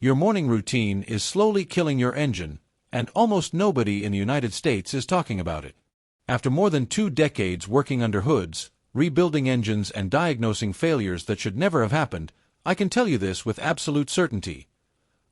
Your morning routine is slowly killing your engine, and almost nobody in the United States is talking about it. After more than 2 decades working under hoods, rebuilding engines and diagnosing failures that should never have happened, I can tell you this with absolute certainty.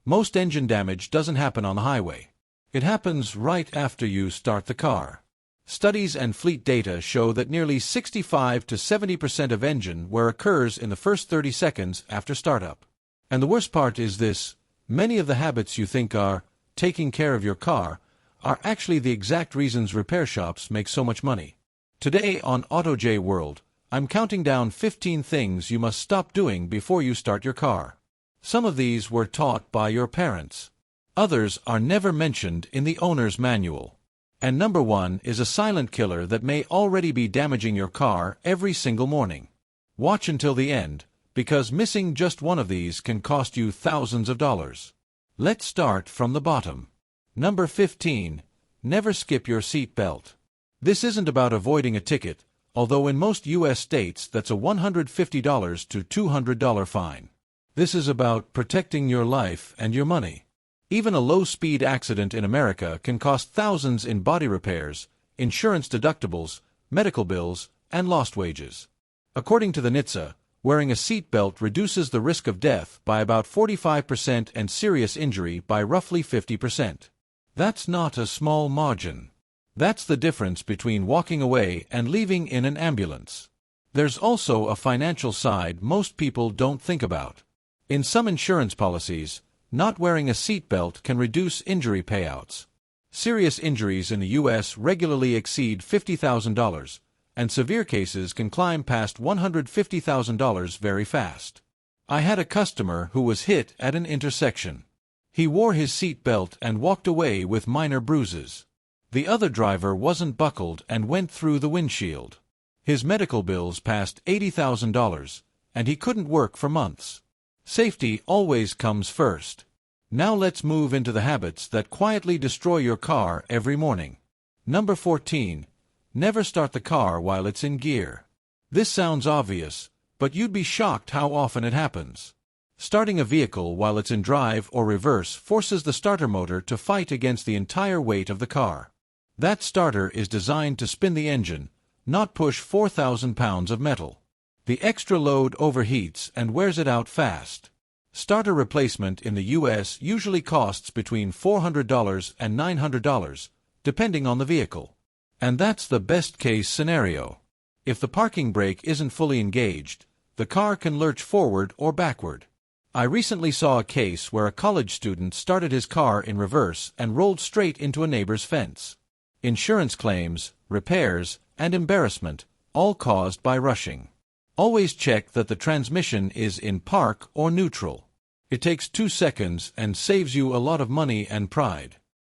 Most engine damage doesn't happen on the highway. It happens right after you start the car. Studies and fleet data show that nearly 65 to 70% of engine wear occurs in the first 30 seconds after startup. And the worst part is this: many of the habits you think are taking care of your car are actually the exact reasons repair shops make so much money. Today on AutoJ World, I'm counting down 15 things you must stop doing before you start your car. Some of these were taught by your parents. Others are never mentioned in the owner's manual. And number 1 is a silent killer that may already be damaging your car every single morning. Watch until the end, because missing just one of these can cost you thousands of dollars. Let's start from the bottom. Number 15. Never skip your seat belt. This isn't about avoiding a ticket, although in most U.S. states that's a $150 to $200 fine. This is about protecting your life and your money. Even a low-speed accident in America can cost thousands in body repairs, insurance deductibles, medical bills, and lost wages. According to the NHTSA, wearing a seatbelt reduces the risk of death by about 45% and serious injury by roughly 50%. That's not a small margin. That's the difference between walking away and leaving in an ambulance. There's also a financial side most people don't think about. In some insurance policies, not wearing a seatbelt can reduce injury payouts. Serious injuries in the U.S. regularly exceed $50,000, and severe cases can climb past $150,000 very fast. I had a customer who was hit at an intersection. He wore his seatbelt and walked away with minor bruises. The other driver wasn't buckled and went through the windshield. His medical bills passed $80,000, and he couldn't work for months. Safety always comes first. Now let's move into the habits that quietly destroy your car every morning. Number 14. Never start the car while it's in gear. This sounds obvious, but you'd be shocked how often it happens. Starting a vehicle while it's in drive or reverse forces the starter motor to fight against the entire weight of the car. That starter is designed to spin the engine, not push 4,000 pounds of metal. The extra load overheats and wears it out fast. Starter replacement in the U.S. usually costs between $400 and $900, depending on the vehicle. And that's the best-case scenario. If the parking brake isn't fully engaged, the car can lurch forward or backward. I recently saw a case where a college student started his car in reverse and rolled straight into a neighbor's fence. Insurance claims, repairs, and embarrassment, all caused by rushing. Always check that the transmission is in park or neutral. It takes 2 seconds and saves you a lot of money and pride.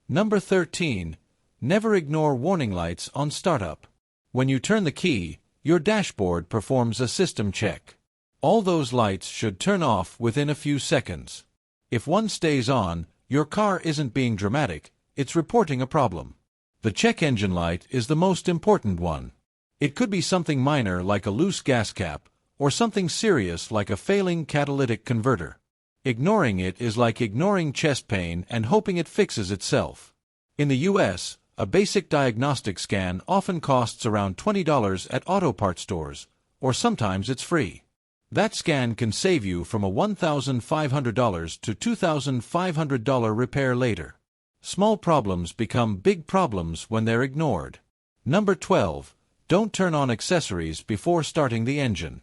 Number 13. Never ignore warning lights on startup. When you turn the key, your dashboard performs a system check. All those lights should turn off within a few seconds. If one stays on, your car isn't being dramatic, it's reporting a problem. The check engine light is the most important one. It could be something minor like a loose gas cap, or something serious like a failing catalytic converter. Ignoring it is like ignoring chest pain and hoping it fixes itself. In the U.S., a basic diagnostic scan often costs around $20 at auto parts stores, or sometimes it's free. That scan can save you from a $1,500 to $2,500 repair later. Small problems become big problems when they're ignored. Number 12. Don't turn on accessories before starting the engine.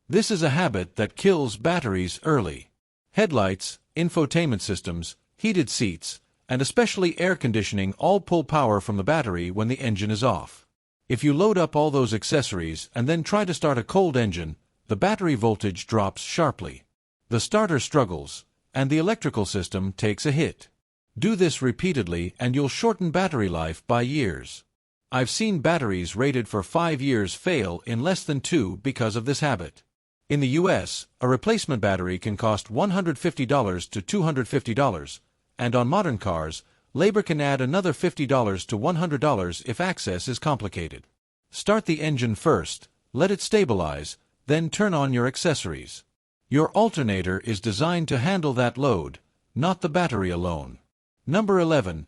This is a habit that kills batteries early. Headlights, infotainment systems, heated seats, and especially air conditioning all pull power from the battery when the engine is off. If you load up all those accessories and then try to start a cold engine, the battery voltage drops sharply. The starter struggles, and the electrical system takes a hit. Do this repeatedly and you'll shorten battery life by years. I've seen batteries rated for 5 years fail in less than 2 because of this habit. In the U.S., a replacement battery can cost $150 to $250, and on modern cars, labor can add another $50 to $100 if access is complicated. Start the engine first, let it stabilize, then turn on your accessories. Your alternator is designed to handle that load, not the battery alone. Number 11.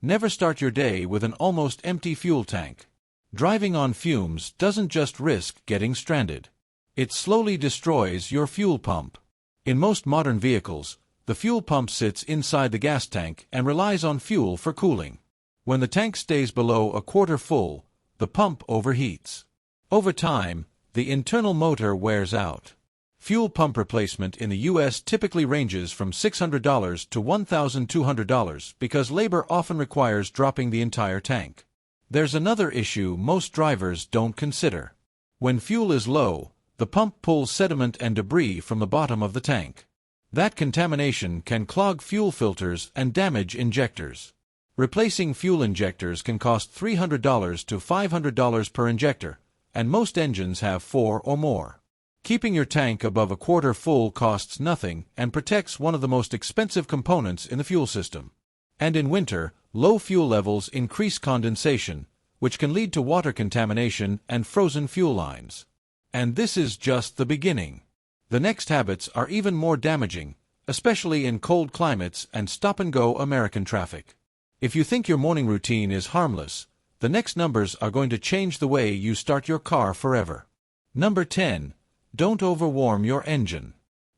Never start your day with an almost empty fuel tank. Driving on fumes doesn't just risk getting stranded. It slowly destroys your fuel pump. In most modern vehicles, the fuel pump sits inside the gas tank and relies on fuel for cooling. When the tank stays below a quarter full, the pump overheats. Over time, the internal motor wears out. Fuel pump replacement in the U.S. typically ranges from $600 to $1,200 because labor often requires dropping the entire tank. There's another issue most drivers don't consider. When fuel is low, the pump pulls sediment and debris from the bottom of the tank. That contamination can clog fuel filters and damage injectors. Replacing fuel injectors can cost $300 to $500 per injector, and most engines have 4 or more. Keeping your tank above a quarter full costs nothing and protects one of the most expensive components in the fuel system. And in winter, low fuel levels increase condensation, which can lead to water contamination and frozen fuel lines. And this is just the beginning. The next habits are even more damaging, especially in cold climates and stop-and-go American traffic. If you think your morning routine is harmless, the next numbers are going to change the way you start your car forever. Number 10. Don't overwarm your engine.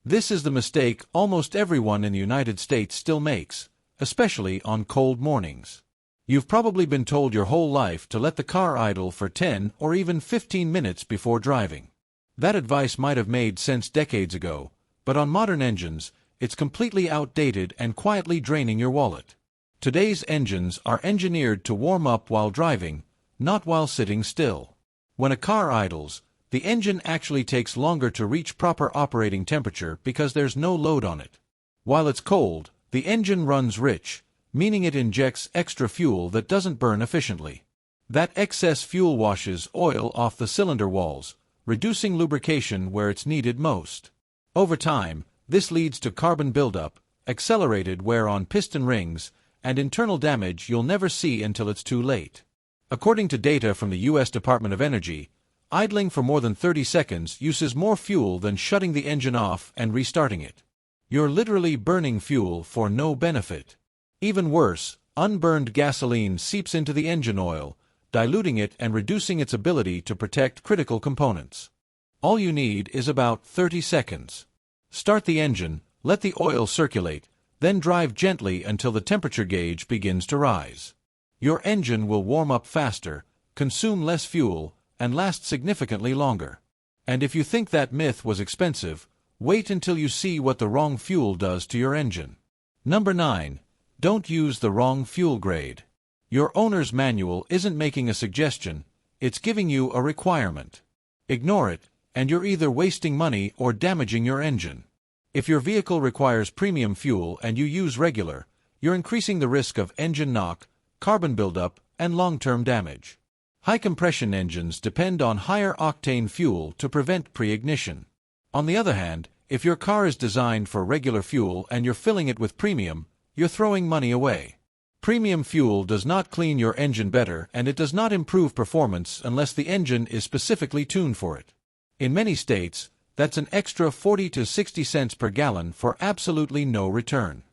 This is the mistake almost everyone in the United States still makes, especially on cold mornings. You've probably been told your whole life to let the car idle for 10 or even 15 minutes before driving. That advice might have made sense decades ago, but on modern engines, it's completely outdated and quietly draining your wallet. Today's engines are engineered to warm up while driving, not while sitting still. When a car idles, the engine actually takes longer to reach proper operating temperature because there's no load on it. While it's cold, the engine runs rich, meaning it injects extra fuel that doesn't burn efficiently. That excess fuel washes oil off the cylinder walls, reducing lubrication where it's needed most. Over time, this leads to carbon buildup, accelerated wear on piston rings, and internal damage you'll never see until it's too late. According to data from the U.S. Department of Energy, idling for more than 30 seconds uses more fuel than shutting the engine off and restarting it. You're literally burning fuel for no benefit. Even worse, unburned gasoline seeps into the engine oil, diluting it and reducing its ability to protect critical components. All you need is about 30 seconds. Start the engine, let the oil circulate, then drive gently until the temperature gauge begins to rise. Your engine will warm up faster, consume less fuel, and last significantly longer. And if you think that myth was expensive, wait until you see what the wrong fuel does to your engine. Number 9. Don't use the wrong fuel grade. Your owner's manual isn't making a suggestion, it's giving you a requirement. Ignore it, and you're either wasting money or damaging your engine. If your vehicle requires premium fuel and you use regular, you're increasing the risk of engine knock, carbon buildup, and long-term damage. High-compression engines depend on higher octane fuel to prevent pre-ignition. On the other hand, if your car is designed for regular fuel and you're filling it with premium, you're throwing money away. Premium fuel does not clean your engine better and it does not improve performance unless the engine is specifically tuned for it. In many states, that's an extra 40 to 60 cents per gallon for absolutely no return.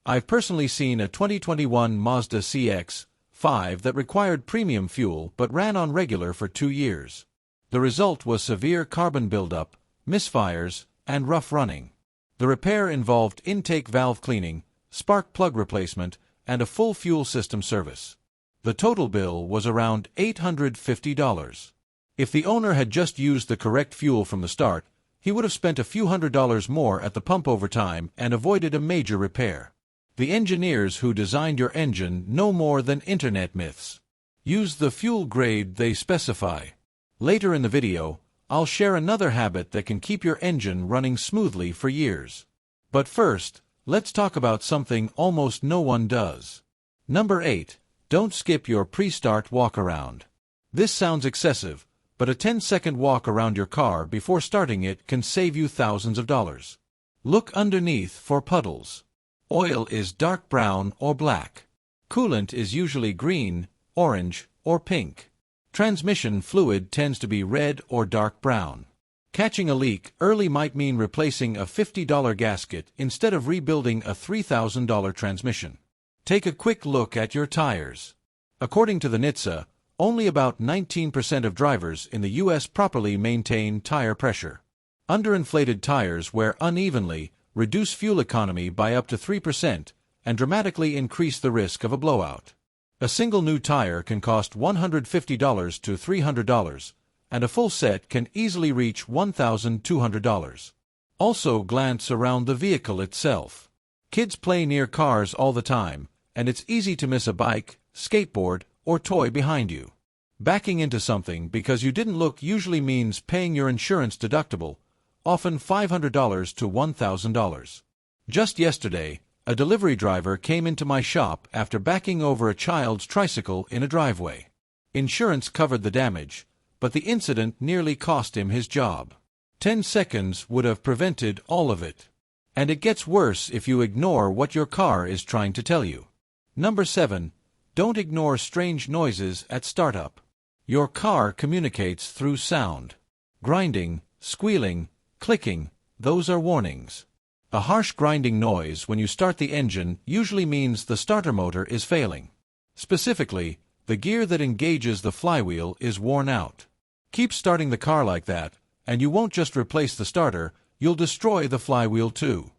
I've personally seen a 2021 Mazda CX-5 that required premium fuel but ran on regular for 2 years. The result was severe carbon buildup, misfires, and rough running. The repair involved intake valve cleaning, spark plug replacement, and a full fuel system service. The total bill was around $850. If the owner had just used the correct fuel from the start, he would have spent a few $100s more at the pump over time and avoided a major repair. The engineers who designed your engine know more than internet myths. Use the fuel grade they specify. Later in the video, I'll share another habit that can keep your engine running smoothly for years. But first, let's talk about something almost no one does. Number 8. Don't skip your pre-start walk-around. This sounds excessive, but a 10-second walk around your car before starting it can save you thousands of dollars. Look underneath for puddles. Oil is dark brown or black. Coolant is usually green, orange, or pink. Transmission fluid tends to be red or dark brown. Catching a leak early might mean replacing a $50 gasket instead of rebuilding a $3,000 transmission. Take a quick look at your tires. According to the NHTSA, only about 19% of drivers in the U.S. properly maintain tire pressure. Underinflated tires wear unevenly, reduce fuel economy by up to 3%, and dramatically increase the risk of a blowout. A single new tire can cost $150 to $300, and a full set can easily reach $1,200. Also, glance around the vehicle itself. Kids play near cars all the time, and it's easy to miss a bike, skateboard, or toy behind you. Backing into something because you didn't look usually means paying your insurance deductible, often $500 to $1,000. Just yesterday, a delivery driver came into my shop after backing over a child's tricycle in a driveway. Insurance covered the damage, but the incident nearly cost him his job. 10 seconds would have prevented all of it. And it gets worse if you ignore what your car is trying to tell you. Number 7. Don't ignore strange noises at startup. Your car communicates through sound. Grinding, squealing, clicking, those are warnings. A harsh grinding noise when you start the engine usually means the starter motor is failing. Specifically, the gear that engages the flywheel is worn out. Keep starting the car like that, and you won't just replace the starter, you'll destroy the flywheel too.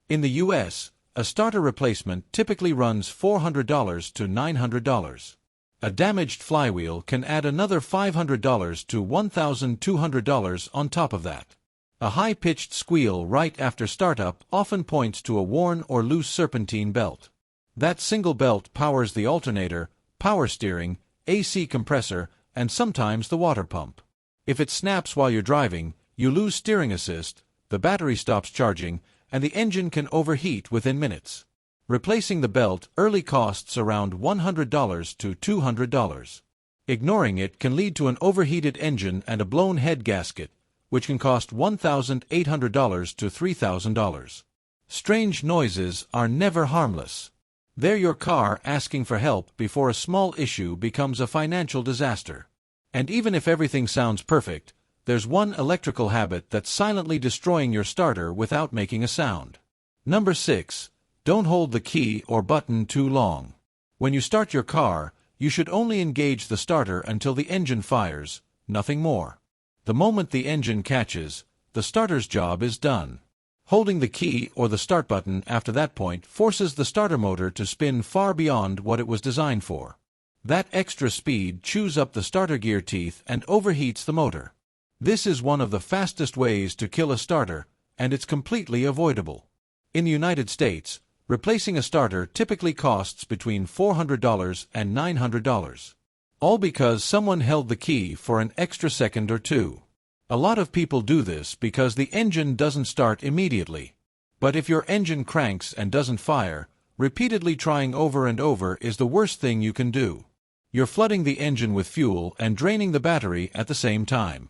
In the U.S., a starter replacement typically runs $400 to $900. A damaged flywheel can add another $500 to $1,200 on top of that. A high-pitched squeal right after startup often points to a worn or loose serpentine belt. That single belt powers the alternator, power steering, AC compressor, and sometimes the water pump. If it snaps while you're driving, you lose steering assist, the battery stops charging, and the engine can overheat within minutes. Replacing the belt early costs around $100 to $200. Ignoring it can lead to an overheated engine and a blown head gasket, which can cost $1,800 to $3,000. Strange noises are never harmless. They're your car asking for help before a small issue becomes a financial disaster. And even if everything sounds perfect, there's one electrical habit that's silently destroying your starter without making a sound. Number 6. Don't hold the key or button too long. When you start your car, you should only engage the starter until the engine fires, nothing more. The moment the engine catches, the starter's job is done. Holding the key or the start button after that point forces the starter motor to spin far beyond what it was designed for. That extra speed chews up the starter gear teeth and overheats the motor. This is one of the fastest ways to kill a starter, and it's completely avoidable. In the United States, replacing a starter typically costs between $400 and $900. All because someone held the key for an extra second or two. A lot of people do this because the engine doesn't start immediately. But if your engine cranks and doesn't fire, repeatedly trying over and over is the worst thing you can do. You're flooding the engine with fuel and draining the battery at the same time.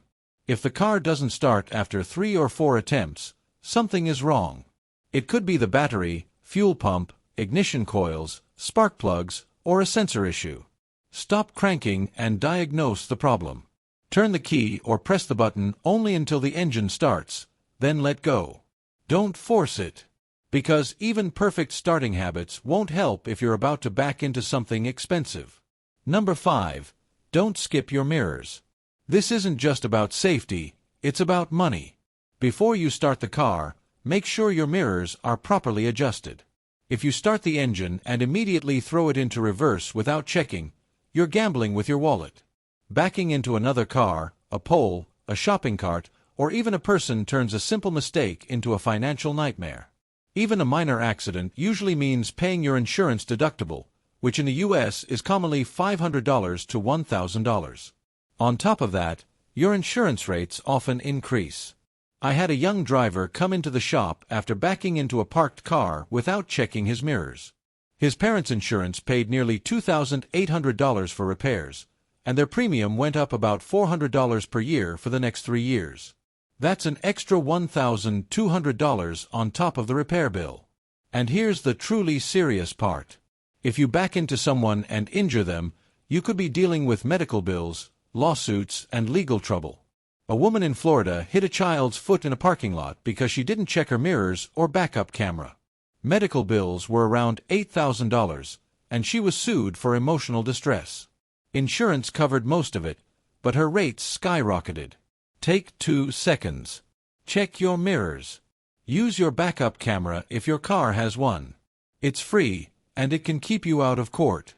If the car doesn't start after 3 or 4 attempts, something is wrong. It could be the battery, fuel pump, ignition coils, spark plugs, or a sensor issue. Stop cranking and diagnose the problem. Turn the key or press the button only until the engine starts, then let go. Don't force it. Because even perfect starting habits won't help if you're about to back into something expensive. Number 5. Don't skip your mirrors. This isn't just about safety, it's about money. Before you start the car, make sure your mirrors are properly adjusted. If you start the engine and immediately throw it into reverse without checking, you're gambling with your wallet. Backing into another car, a pole, a shopping cart, or even a person turns a simple mistake into a financial nightmare. Even a minor accident usually means paying your insurance deductible, which in the U.S. is commonly $500 to $1,000. On top of that, your insurance rates often increase. I had a young driver come into the shop after backing into a parked car without checking his mirrors. His parents' insurance paid nearly $2,800 for repairs, and their premium went up about $400 per year for the next 3 years. That's an extra $1,200 on top of the repair bill. And here's the truly serious part. If you back into someone and injure them, you could be dealing with medical bills, lawsuits, and legal trouble. A woman in Florida hit a child's foot in a parking lot because she didn't check her mirrors or backup camera. Medical bills were around $8,000, and she was sued for emotional distress. Insurance covered most of it, but her rates skyrocketed. Take 2 seconds. Check your mirrors. Use your backup camera if your car has one. It's free, and it can keep you out of court.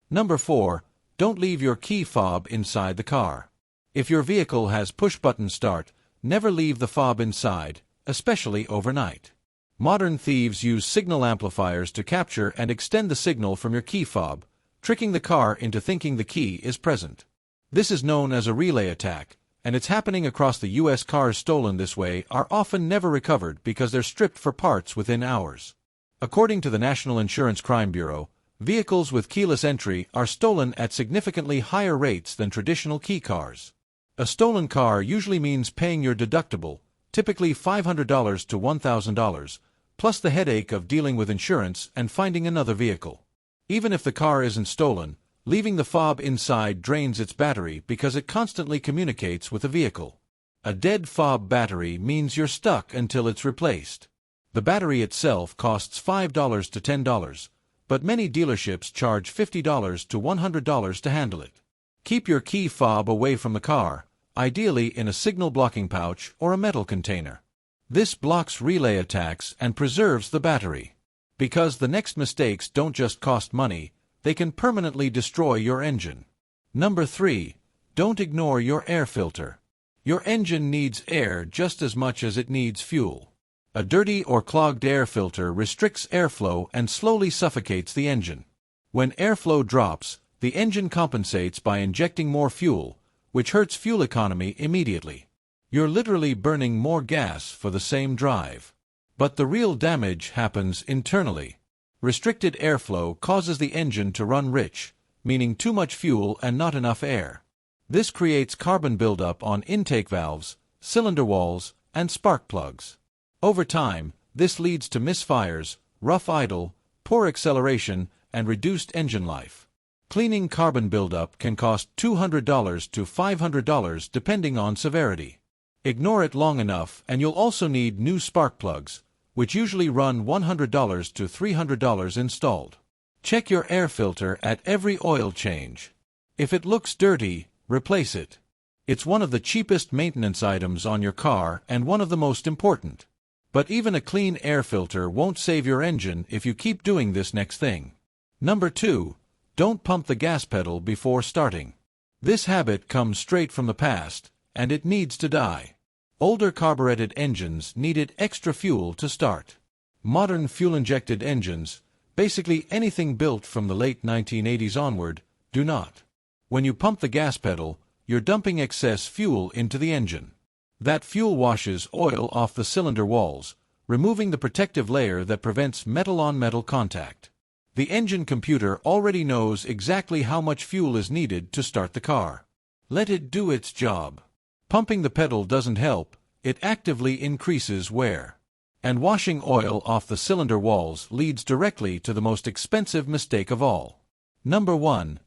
Number 4. Don't leave your key fob inside the car. If your vehicle has push-button start, never leave the fob inside, especially overnight. Modern thieves use signal amplifiers to capture and extend the signal from your key fob, tricking the car into thinking the key is present. This is known as a relay attack, and it's happening across the U.S. Cars stolen this way are often never recovered because they're stripped for parts within hours. According to the National Insurance Crime Bureau, vehicles with keyless entry are stolen at significantly higher rates than traditional key cars. A stolen car usually means paying your deductible, typically $500 to $1,000, plus the headache of dealing with insurance and finding another vehicle. Even if the car isn't stolen, leaving the fob inside drains its battery because it constantly communicates with the vehicle. A dead fob battery means you're stuck until it's replaced. The battery itself costs $5 to $10, but many dealerships charge $50 to $100 to handle it. Keep your key fob away from the car, ideally in a signal blocking pouch or a metal container. This blocks relay attacks and preserves the battery. Because the next mistakes don't just cost money, they can permanently destroy your engine. Number 3. Don't ignore your air filter. Your engine needs air just as much as it needs fuel. A dirty or clogged air filter restricts airflow and slowly suffocates the engine. When airflow drops, the engine compensates by injecting more fuel, which hurts fuel economy immediately. You're literally burning more gas for the same drive. But the real damage happens internally. Restricted airflow causes the engine to run rich, meaning too much fuel and not enough air. This creates carbon buildup on intake valves, cylinder walls, and spark plugs. Over time, this leads to misfires, rough idle, poor acceleration, and reduced engine life. Cleaning carbon buildup can cost $200 to $500 depending on severity. Ignore it long enough and you'll also need new spark plugs, which usually run $100 to $300 installed. Check your air filter at every oil change. If it looks dirty, replace it. It's one of the cheapest maintenance items on your car and one of the most important. But even a clean air filter won't save your engine if you keep doing this next thing. Number 2. Don't pump the gas pedal before starting. This habit comes straight from the past, and it needs to die. Older carbureted engines needed extra fuel to start. Modern fuel-injected engines, basically anything built from the late 1980s onward, do not. When you pump the gas pedal, you're dumping excess fuel into the engine. That fuel washes oil off the cylinder walls, removing the protective layer that prevents metal-on-metal contact. The engine computer already knows exactly how much fuel is needed to start the car. Let it do its job. Pumping the pedal doesn't help, it actively increases wear. And washing oil off the cylinder walls leads directly to the most expensive mistake of all. Number 1.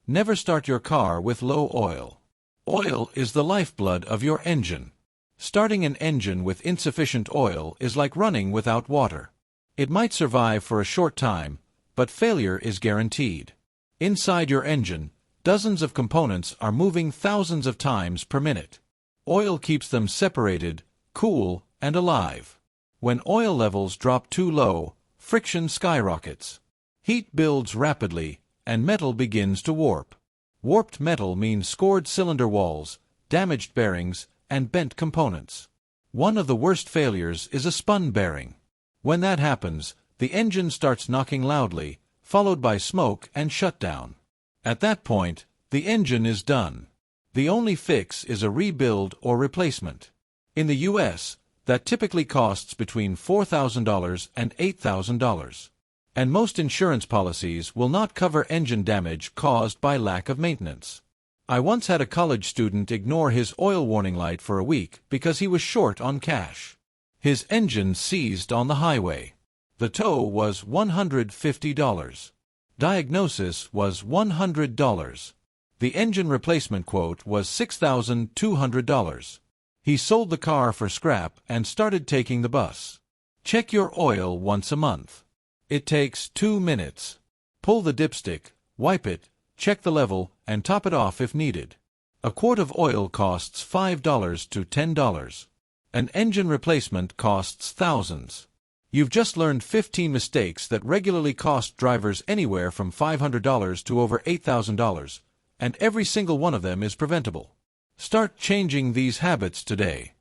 Never start your car with low oil. Oil is the lifeblood of your engine. Starting an engine with insufficient oil is like running without water. It might survive for a short time, but failure is guaranteed. Inside your engine, dozens of components are moving thousands of times per minute. Oil keeps them separated, cool, and alive. When oil levels drop too low, friction skyrockets. Heat builds rapidly, and metal begins to warp. Warped metal means scored cylinder walls, damaged bearings, and bent components. One of the worst failures is a spun bearing. When that happens, the engine starts knocking loudly, followed by smoke and shutdown. At that point, the engine is done. The only fix is a rebuild or replacement. In the U.S., that typically costs between $4,000 and $8,000. And most insurance policies will not cover engine damage caused by lack of maintenance. I once had a college student ignore his oil warning light for a week because he was short on cash. His engine seized on the highway. The tow was $150. Diagnosis was $100. The engine replacement quote was $6,200. He sold the car for scrap and started taking the bus. Check your oil once a month. It takes 2 minutes. Pull the dipstick, wipe it, check the level, and top it off if needed. A quart of oil costs $5 to $10. An engine replacement costs thousands. You've just learned 15 mistakes that regularly cost drivers anywhere from $500 to over $8,000, and every single one of them is preventable. Start changing these habits today.